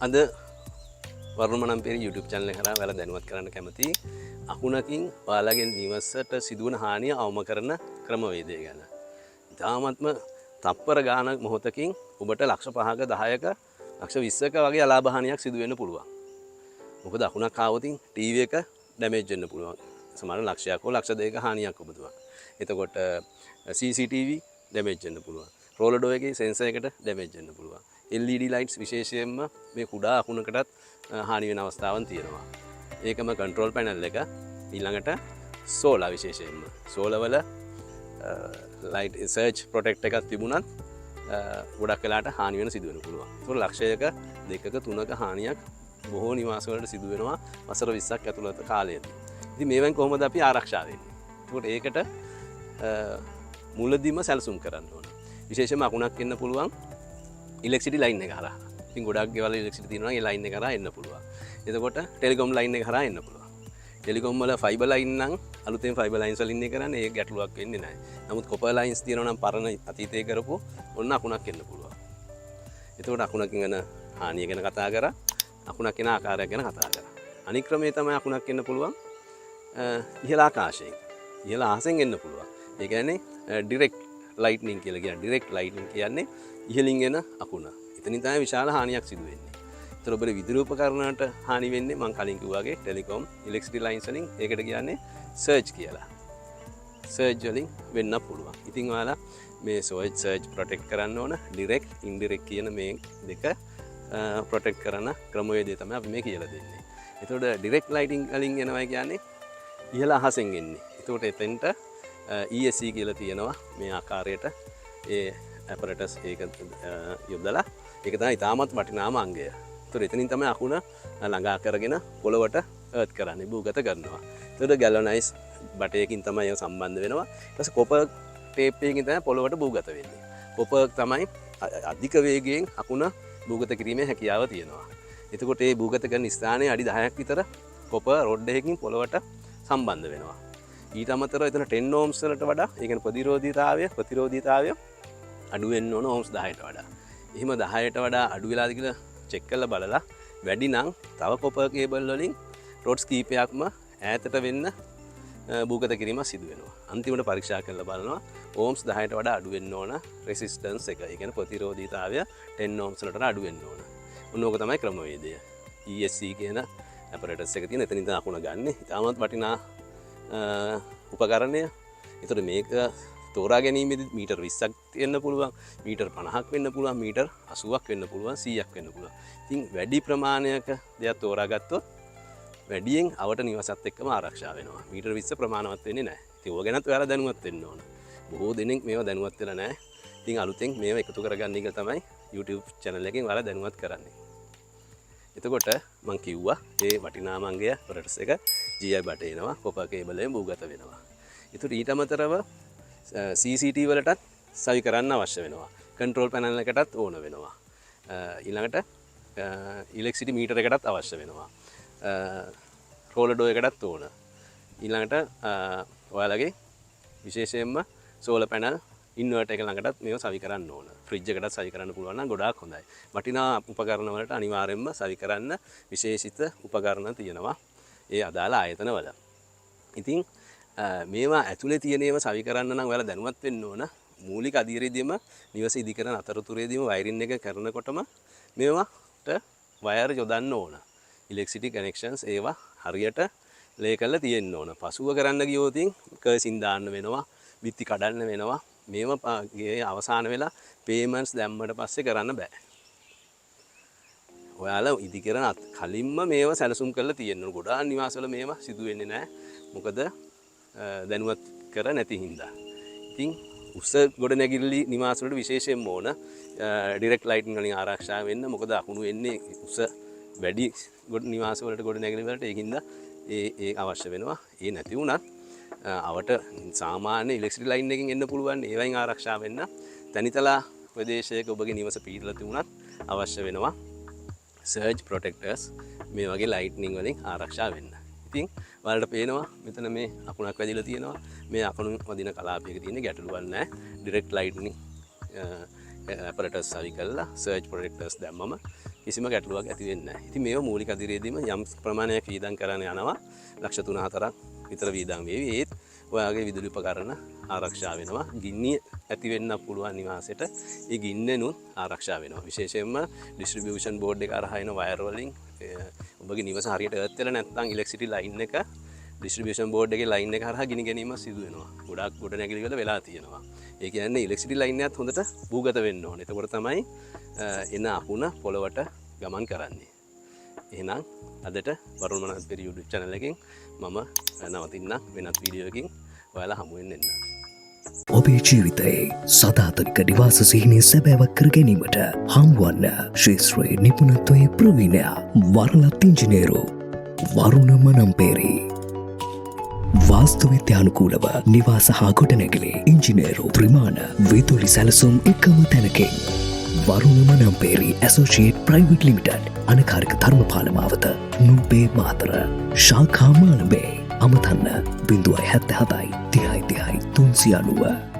අද වරුණ මනම්පෙරි YouTube channel එක කරා ඔයාලා දැනුවත් කරන්න කැමති අකුණකින් ඔයාලගේ නිවසට සිදුවන හානිය අවම කරන ක්‍රමවේදය ගැන. ඉතාමත්ම තප්පර ගානක් මොහොතකින් ඔබට ලක්ෂ 5ක 10ක ලක්ෂ 20ක වගේ අලාභ හානියක් සිදු වෙන්න පුළුවන්. මොකද අකුණක් ආවොතින් ටීවී එක ඩැමේජ් වෙන්න පුළුවන්. සමහර ලක්ෂයක් හෝ ලක්ෂ 2ක හානියක් ඔබතුමා. එතකොට CCTV ඩැමේජ් වෙන්න පුළුවන්. රෝලර් ඩෝ එකේ සෙන්සර් එකට ඩැමේජ් වෙන්න පුළුවන්. LED lights විශේෂයෙන්ම මේ කුඩා අකුණකටත් හානි වෙන අවස්ථාවන් තියෙනවා. ඒකම control panel එක ඊළඟට solar විශේෂයෙන්ම solar වල light surge protect එකක් තිබුණත් ගොඩක් වෙලාට හානි වෙන සිදු වෙන පුළුවන්. ඒක ලක්ෂයක දෙකක තුනක හානියක් බොහෝ නිවාස වලට සිදු වෙනවා වසර 20ක් ඇතුළත කාලයේදී. ඉතින් මේවෙන් කොහොමද අපි ආරක්ෂා වෙන්නේ? ඒකට මුලදීම සැලසුම් කරන්න ඕන. විශේෂයෙන්ම අකුණක් එන්න පුළුවන් ඉලෙක්ට්‍රිසිටි ලයින් එක හරහා. ඉතින් ගොඩක් ගෙවල් ඉලෙක්ට්‍රිසිටි තියෙනවා ඒ ලයින් එක හරහා එන්න පුළුවන්. එතකොට ටෙලිකොම් ලයින් එක හරහා එන්න පුළුවන්. ටෙලිකොම් වල ෆයිබර් ලයින් නම් අලුතෙන් ෆයිබර් ලයින්ස් වලින් ඉන්නේ කරන්නේ ඒ ගැටලුවක් වෙන්නේ නැහැ. නමුත් කොපර් ලයින්ස් තියෙනවා නම් පරණ අතීතයේ කරපු ඔන්න අකුණක් එන්න පුළුවන්. එතකොට අකුණකින් වෙන හානිය ගැන කතා කරා. අකුණක් එන ආකාරය ගැන කතා කරා. අනික් ක්‍රමයේ තමයි අකුණක් එන්න පුළුවන් ඉහළ ආකාශයෙන්. ඉහළ අහසෙන් එන්න පුළුවන්. ඒ කියන්නේ ඩිරෙක්ට් ලයිට්නින් කියලා කියන්නේ ඩිරෙක්ට් ලයිට්නින් කියන්නේ ඉහළින් එන අකුණ. එතනින් තමයි විශාල හානියක් සිදු වෙන්නේ. ඒතර ඔබේ විදුලි උපකරණවලට හානි වෙන්නේ මම කලින් කිව්වා වගේ ටෙලිකොම් ඉලෙක්ට්‍රිසිටි ලයින්ස් වලින් ඒකට කියන්නේ සර්ජ් කියලා. සර්ජ් වලින් වෙන්න පුළුවන්. ඉතින් ඔයාලා මේ සර්ජ් ප්‍රොටෙක්ට් කරන්න ඕන ඩිරෙක්ට් ඉන්ඩිරෙක්ට් කියන මේ දෙක ප්‍රොටෙක්ට් කරන ක්‍රමවේදය තමයි අපි මේ කියලා දෙන්නේ. ඒතකොට ඩිරෙක්ට් ලයිටින් වලින් එනවා කියන්නේ ඉහළ අහසෙන් එන්නේ. ඒතකොට එතෙන්ට ESC කියලා තියෙනවා මේ ආකාරයට ඒ ඇපරටස් ඒක යොදලා ඒක තමයි ඉතාමත් වටිනාම අංගය. ඒතකොට එතනින් තමයි අකුණ ළඟා කරගෙන පොළවට අර්ත් කරන්නේ භූගත කරනවා. ඒතකොට ගැලවනයිස් බටයකින් තමයි ඒක සම්බන්ධ වෙනවා. ඊට පස්සේ කොපර් ටේප් එකකින් තමයි පොළවට භූගත වෙන්නේ. කොපර් තමයි අධික වේගයෙන් අකුණ භූගත කිරීමේ හැකියාව තියෙනවා. එතකොට මේ භූගත කරන ස්ථානයේ අඩි 10ක් විතර කොපර් රොඩ් එකකින් පොළවට සම්බන්ධ වෙනවා. ඊට අමතරව එතන 10 ohms වලට වඩා ඒ කියන්නේ ප්‍රතිරෝධීතාවය අඩු වෙන්න ඕන ohms 10ට වඩා. එහෙම 10ට වඩා අඩු වෙලාද කියලා චෙක් කරලා බලලා වැඩි නම් තව කොපර් කේබල් වලින් රොඩ්ස් කීපයක්ම ඈතට වෙන්න භූගත කිරීමක් සිදු වෙනවා. අන්තිමට පරීක්ෂා කරලා බලනවා ohms 10ට වඩා අඩු වෙන්න ඕන රෙසිස්ටන්ස් එක. ඒ කියන්නේ ප්‍රතිරෝධීතාවය 10 ohms වලට අඩු වෙන්න ඕන. ඕක තමයි ක්‍රමවේදය. ESC කියන ඇපරේටස් එක තියෙන එතනින් තමයි අකුණ ගන්න. ඉතාමත් වටිනා උපකරණය. ඒතර මේක තෝරා ගැනීමේදී මීටර් 20ක් වෙන්න පුළුවන්, මීටර් 50ක් වෙන්න පුළුවන්, මීටර් 80ක් වෙන්න පුළුවන්, 100ක් වෙන්න පුළුවන්. ඉතින් වැඩි ප්‍රමාණයක දෙයක් තෝරාගත්තොත් වැඩියෙන් අවට නිවසත් එක්කම ආරක්ෂා වෙනවා. මීටර් 20 ප්‍රමාණවත් වෙන්නේ නැහැ. ඉතින් ඕක ගැනත් ඔයාලා දැනුවත් වෙන්න ඕන. බොහෝ දෙනෙක් මේවා දැනුවත් වෙලා නැහැ. ඉතින් අලුතෙන් මේවා එකතු කරගන්න එක තමයි YouTube channel එකෙන් ඔයාලා දැනුවත් කරන්නේ. එතකොට මම කිව්වා මේ වටිනාම අංගය ප්‍රොටස් එක GI බට එනවා කොපර් කේබල් එකෙන් භූගත වෙනවා. ඒතර ඊට අමතරව CCTV වලටත් සවි කරන්න අවශ්‍ය වෙනවා. කන්ට්‍රෝල් පැනල් එකටත් ඕන වෙනවා. ඊළඟට ඉලෙක්ට්‍රිසිටි මීටර එකටත් අවශ්‍ය වෙනවා. රෝලර් ඩෝ එකටත් ඕන. ඊළඟට ඔයාලගේ විශේෂයෙන්ම සෝලර් පැනල් ඉන්වර්ටර් එක ළඟටත් මේව සවි කරන්න ඕන. ෆ්‍රිජ් එකටත් සවි කරන්න පුළුවන් නම් ගොඩාක් හොඳයි. වටිනා උපකරණ වලට අනිවාර්යයෙන්ම සවි කරන්න විශේෂිත උපකරණ තියෙනවා ඒ අදාළ ආයතනවල. ඉතින් මේවා ඇතුලේ තියෙන ඒවා සවි කරන්න නම් ඔයාලා දැනුවත් වෙන්න ඕන. මූලික අධීරයේදීම නිවස ඉදි කරන අතරතුරේදීම වයරින් එක කරනකොටම මේවට වයර් යොදන්න ඕන. ඉලෙක්ට්‍රිසිටි කනෙක්ෂන්ස් ඒවා හරියට ලේ කරලා තියෙන්න ඕන. පසුව කරන්න ගියොත් කර්සින් දාන්න වෙනවා, බිත්ති කඩන්න වෙනවා. මේවාගේ අවසාන වෙලා පේමන්ට්ස් දැම්මට පස්සේ කරන්න බෑ. ඔයාලා ඉදි කරන කලින්ම මේවා සැලසුම් කරලා තියෙන්න ඕන. ගොඩාක් නිවාසවල මේවා සිදු වෙන්නේ නැහැ. මොකද දැනුවත් කර නැති හින්දා. ඉතින් උස ගොඩ නැගිලි නිවාස වලට විශේෂයෙන්ම ඕන ඩිරෙක්ට් ලයිටින් වලින් ආරක්ෂා වෙන්න. මොකද අකුණු වෙන්නේ උස වැඩි ගොඩ නිවාස වලට ගොඩ නැගිලි වලට ඒකින්ද ඒ අවශ්‍ය වෙනවා. ඒ නැති වුණත් අවට සාමාන්‍ය ඉලෙක්ට්‍රිසිටි ලයින් එකකින් එන්න පුළුවන්. ඒවයින් ආරක්ෂා වෙන්න තනිතලා ප්‍රදේශයක ඔබගේ නිවස පිහිටලා තිබුණත් අවශ්‍ය වෙනවා සර්ජ් ප්‍රොටෙක්ටර්ස් මේ වගේ ලයිට්නින් වලින් ආරක්ෂා වෙන්න. ඉතින් ඔයාලට පේනවා මෙතන මේ අකුණක් වැදිලා තියෙනවා. මේ අකුණු වදින කලාපයක තියෙන ගැටලුවක් නැහැ. ඩිරෙක්ට් ලයිට්නින් ඇපරටස් සවි කළා සර්ජ් ප්‍රොටෙක්ටර්ස් දැම්මම කිසිම ගැටලුවක් ඇති වෙන්නේ නැහැ. ඉතින් මේව මූලික අධිරේදීම යම් ප්‍රමාණයක් වීදම් කරන්න යනවා. ලක්ෂ 3-4ක් විතර වීදම් වේවි. ඒත් ඔයාගේ විදුලි උපකරණ ආරක්ෂා වෙනවා. ගින්නි ඇති වෙන්න පුළුවන් නිවාසෙට ඒ ගින්නෙනුත් ආරක්ෂා වෙනවා. විශේෂයෙන්ම ඩිස්ට්‍රිබියුෂන් බෝඩ් එක හරහා එන වයර් වලින් ඔබගේ නිවස හරියට එර්ත් වෙලා නැත්නම් ඉලෙක්ට්‍රිසිටි ලයින් එක ඩිස්ට්‍රිබියුෂන් බෝඩ් එකේ ලයින් එක හරහා ගිනි ගැනීම සිදු වෙනවා. ගොඩාක් ගොඩ නැගිලි වල වෙලා තියෙනවා. ඒ කියන්නේ ඉලෙක්ට්‍රිසිටි ලයින් එකත් හොඳට භූගත වෙන්න ඕනේ. එතකොට තමයි එන අකුණ පොළවට ගමන් කරන්නේ. එහෙනම් අදට වරුණ මනම්පෙරි YouTube channel එකෙන් මම නවතින්න වෙනත් වීඩියෝ එකකින් ඔයාලා හමු වෙන්න එන්න. ඔබේ ජීවිතයේ සදාතනික නිවාස සිහිනය සැබෑවක් කර ගැනීමට හමුවන්න ශාස්ත්‍රීය නිපුණත්වයේ ප්‍රවීණයා වරලත ඉංජිනේරු වරුණ මනම්පෙරි. වාස්තු විද්‍යානුකූලව නිවාස හා ගොඩනැගිලි ඉංජිනේරු ත්‍රිමාණ විදුලි සැලසුම් එකම තැනකින් වරුණ මනම්පෙරි ඇසෝසියේට් ප්‍රයිවට් ලිමිටඩ් අනකාරික ධර්මපාල මාවත නුඹේ මාතර ශාඛා මාළඹේ අමතන්න 077 30 30 390